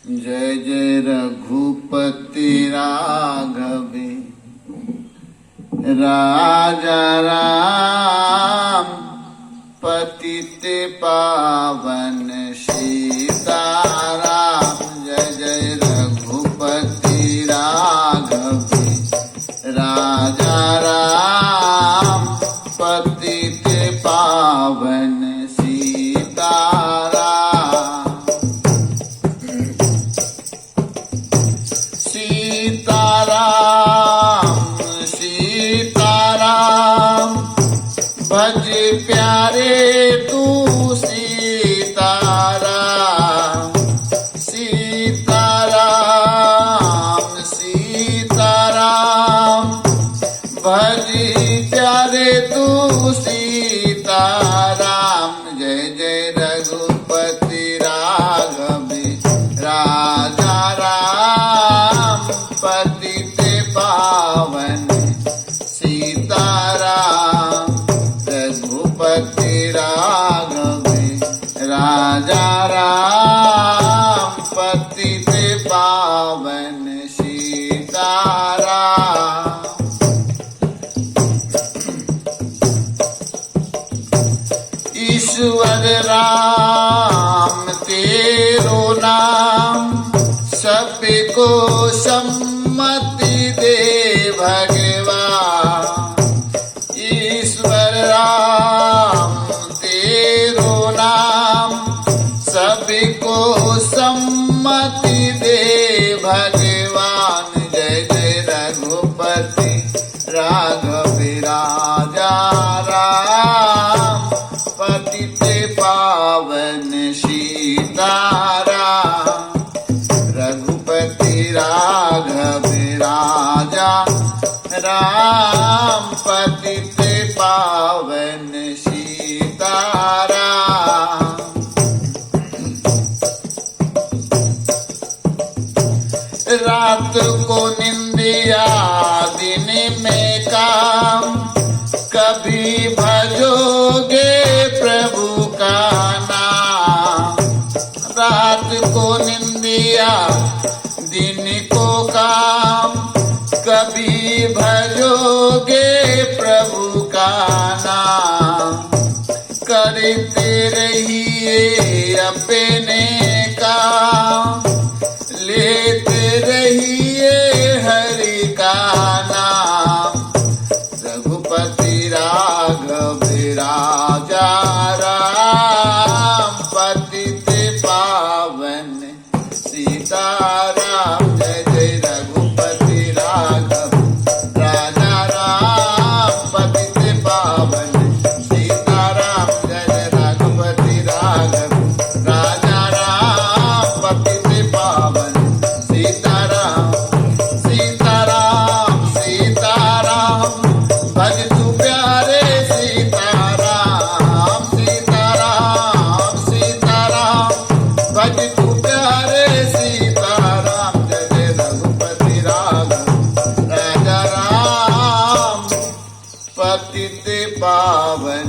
जय जय रघुपति राघवे राजा राम पतित पावन सीताराम। जय जय रघुपति राघवे राजा राम पतित पावन सीताराम। सीताराम सीताराम भज प्यारे तू सीताराम। सीताराम सीताराम भज प्यारे तू सीताराम। जय जय रघुपति राघवे राजा राम पतित पावन सीताराम। रघुपति राघवे राजा राम पतित पावन सीताराम। ईश्वर राम तेरो नाम सबको सम्मति दे भगवान। ईश्वर राम तेरो नाम सबको सम्मति दे भगवान। जय जय रघुपति राघवे राजा राम पतित पावन सीताराम। रघुपति राघवे राजा राम पतित पावन सीताराम। रात को निंदिया दिन में काम कभी भजोगे प्रभु का नाम। रात को निंदिया दिन को काम कभी भजोगे प्रभु का नाम। करते रहिए अपने काम लेते रहिए हरि का नाम। रघुपति राघवे राजा राम पतित पावन सीताराम। जय जय रघुपति राघव राजा राम पतित पावन सीताराम। जय जय रघुपति राघव राजा राम पतित पावन सीताराम। सीताराम सीताराम भज तू प्यारे सीताराम। सीताराम सीताराम भज तू प्यारे सीताराम। जय जय रघुपति राघव राजा राम पतित पावन